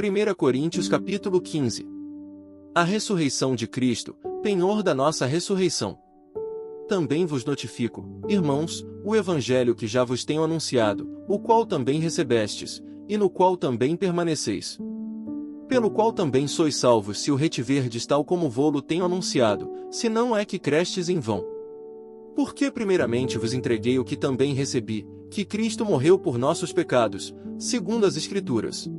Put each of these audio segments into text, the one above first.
1 Coríntios capítulo 15. A ressurreição de Cristo, penhor da nossa ressurreição. Também vos notifico, irmãos, o evangelho que já vos tenho anunciado, o qual também recebestes, e no qual também permaneceis. Pelo qual também sois salvos se o retiverdes tal como vô-lo tenho anunciado, se não é que crestes em vão. Porque primeiramente vos entreguei o que também recebi, que Cristo morreu por nossos pecados, segundo as Escrituras.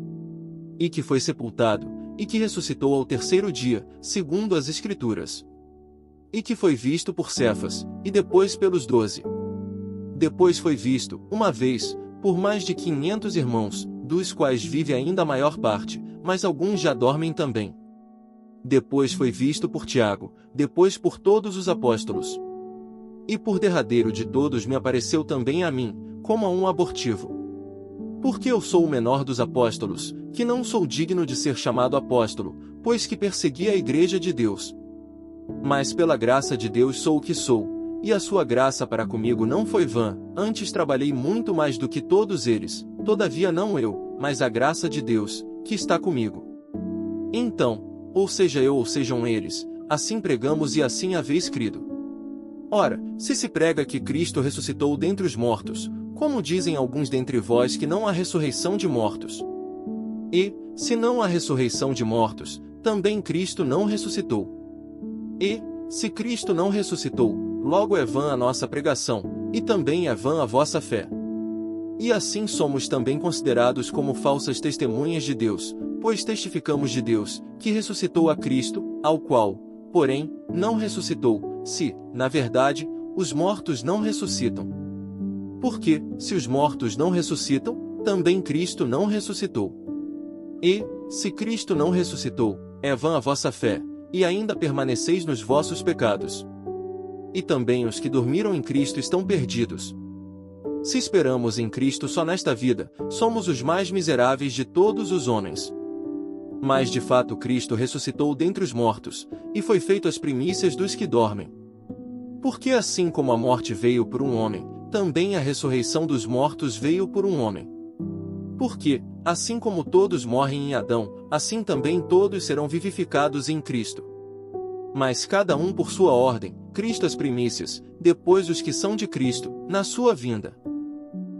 E que foi sepultado, e que ressuscitou ao terceiro dia, segundo as Escrituras. E que foi visto por Cefas, e depois pelos 12. Depois foi visto, uma vez, por mais de 500 irmãos, dos quais vive ainda a maior parte, mas alguns já dormem também. Depois foi visto por Tiago, depois por todos os apóstolos. E por derradeiro de todos me apareceu também a mim, como a um abortivo. Porque eu sou o menor dos apóstolos, que não sou digno de ser chamado apóstolo, pois que persegui a igreja de Deus. Mas pela graça de Deus sou o que sou, e a sua graça para comigo não foi vã, antes trabalhei muito mais do que todos eles, todavia não eu, mas a graça de Deus, que está comigo. Então, ou seja eu ou sejam eles, assim pregamos e assim haveis crido. Ora, se prega que Cristo ressuscitou dentre os mortos, como dizem alguns dentre vós que não há ressurreição de mortos? E, se não há ressurreição de mortos, também Cristo não ressuscitou. E, se Cristo não ressuscitou, logo é vã a nossa pregação, e também é vã a vossa fé. E assim somos também considerados como falsas testemunhas de Deus, pois testificamos de Deus, que ressuscitou a Cristo, ao qual, porém, não ressuscitou, se, na verdade, os mortos não ressuscitam. Porque, se os mortos não ressuscitam, também Cristo não ressuscitou. E, se Cristo não ressuscitou, é vã a vossa fé, e ainda permaneceis nos vossos pecados. E também os que dormiram em Cristo estão perdidos. Se esperamos em Cristo só nesta vida, somos os mais miseráveis de todos os homens. Mas de fato Cristo ressuscitou dentre os mortos, e foi feito as primícias dos que dormem. Porque assim como a morte veio por um homem, também a ressurreição dos mortos veio por um homem. Porque, assim como todos morrem em Adão, assim também todos serão vivificados em Cristo. Mas cada um por sua ordem, Cristo as primícias, depois os que são de Cristo, na sua vinda.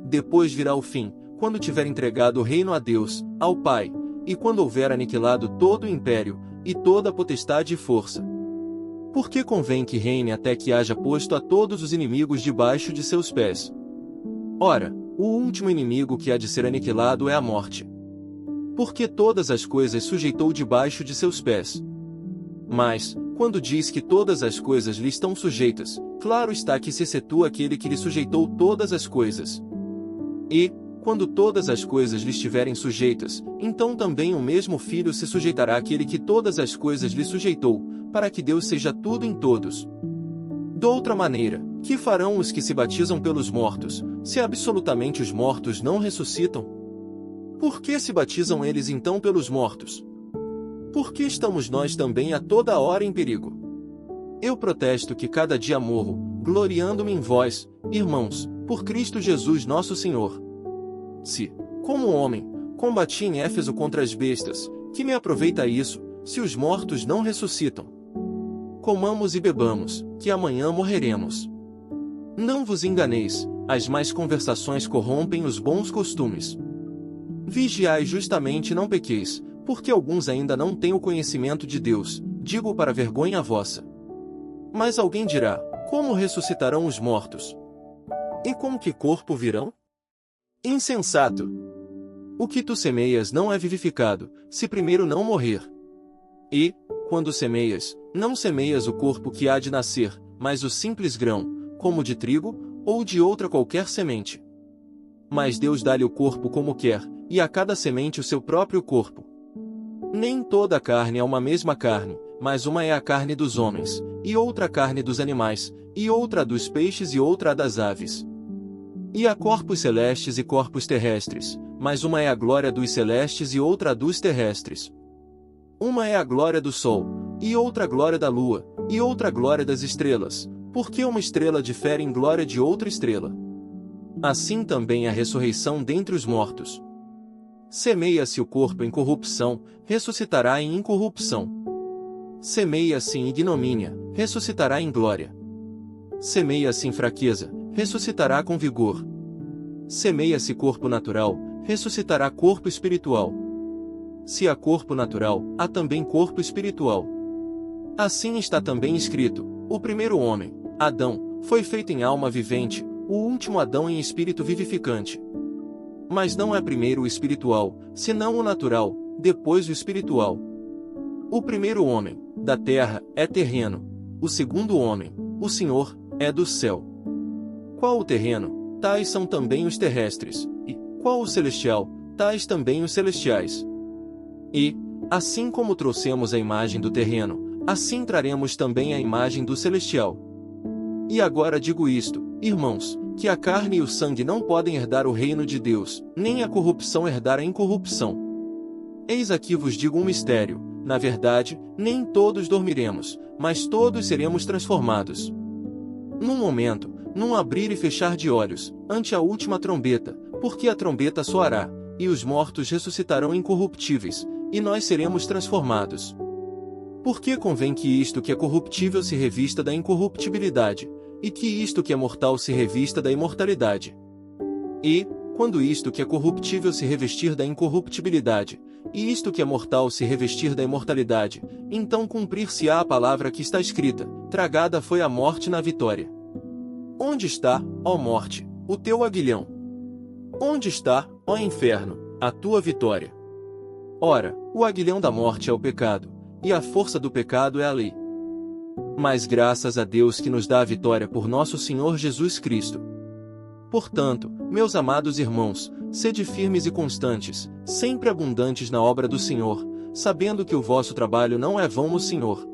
Depois virá o fim, quando tiver entregado o reino a Deus, ao Pai, e quando houver aniquilado todo o império, e toda a potestade e força. Porque convém que reine até que haja posto a todos os inimigos debaixo de seus pés. Ora, o último inimigo que há de ser aniquilado é a morte. Porque todas as coisas sujeitou debaixo de seus pés. Mas, quando diz que todas as coisas lhe estão sujeitas, claro está que se excetua aquele que lhe sujeitou todas as coisas. E, quando todas as coisas lhe estiverem sujeitas, então também o mesmo Filho se sujeitará àquele que todas as coisas lhe sujeitou, para que Deus seja tudo em todos. Doutra maneira, que farão os que se batizam pelos mortos, se absolutamente os mortos não ressuscitam? Por que se batizam eles então pelos mortos? Por que estamos nós também a toda hora em perigo? Eu protesto que cada dia morro, gloriando-me em vós, irmãos, por Cristo Jesus nosso Senhor. Se, como homem, combati em Éfeso contra as bestas, que me aproveita isso, se os mortos não ressuscitam? Comamos e bebamos, que amanhã morreremos. Não vos enganeis, as más conversações corrompem os bons costumes. Vigiai justamente e não pequeis, porque alguns ainda não têm o conhecimento de Deus, digo para vergonha vossa. Mas alguém dirá, como ressuscitarão os mortos? E com que corpo virão? Insensato! O que tu semeias não é vivificado, se primeiro não morrer. E, quando semeias, não semeias o corpo que há de nascer, mas o simples grão, como de trigo, ou de outra qualquer semente. Mas Deus dá-lhe o corpo como quer, e a cada semente o seu próprio corpo. Nem toda a carne é uma mesma carne, mas uma é a carne dos homens, e outra a carne dos animais, e outra a dos peixes e outra a das aves. E há corpos celestes e corpos terrestres, mas uma é a glória dos celestes e outra a dos terrestres. Uma é a glória do sol, e outra a glória da lua, e outra a glória das estrelas, porque uma estrela difere em glória de outra estrela. Assim também a ressurreição dentre os mortos. Semeia-se o corpo em corrupção, ressuscitará em incorrupção. Semeia-se em ignomínia, ressuscitará em glória. Semeia-se em fraqueza, ressuscitará com vigor. Semeia-se corpo natural, ressuscitará corpo espiritual. Se há corpo natural, há também corpo espiritual. Assim está também escrito: o primeiro homem, Adão, foi feito em alma vivente, o último Adão em espírito vivificante. Mas não é primeiro o espiritual, senão o natural, depois o espiritual. O primeiro homem, da terra, é terreno. O segundo homem, o Senhor, é do céu. Qual o terreno, tais são também os terrestres, e, qual o celestial, tais também os celestiais. E, assim como trouxemos a imagem do terreno, assim traremos também a imagem do celestial. E agora digo isto, irmãos, que a carne e o sangue não podem herdar o reino de Deus, nem a corrupção herdar a incorrupção. Eis aqui vos digo um mistério: na verdade, nem todos dormiremos, mas todos seremos transformados. Num momento, num abrir e fechar de olhos, ante a última trombeta, porque a trombeta soará, e os mortos ressuscitarão incorruptíveis, e nós seremos transformados. Porque convém que isto que é corruptível se revista da incorruptibilidade, e que isto que é mortal se revista da imortalidade. E, quando isto que é corruptível se revestir da incorruptibilidade, e isto que é mortal se revestir da imortalidade, então cumprir-se-á a palavra que está escrita: tragada foi a morte na vitória. Onde está, ó morte, o teu aguilhão? Onde está, ó inferno, a tua vitória? Ora, o aguilhão da morte é o pecado, e a força do pecado é a lei. Mas graças a Deus que nos dá a vitória por nosso Senhor Jesus Cristo. Portanto, meus amados irmãos, sede firmes e constantes, sempre abundantes na obra do Senhor, sabendo que o vosso trabalho não é vão no Senhor,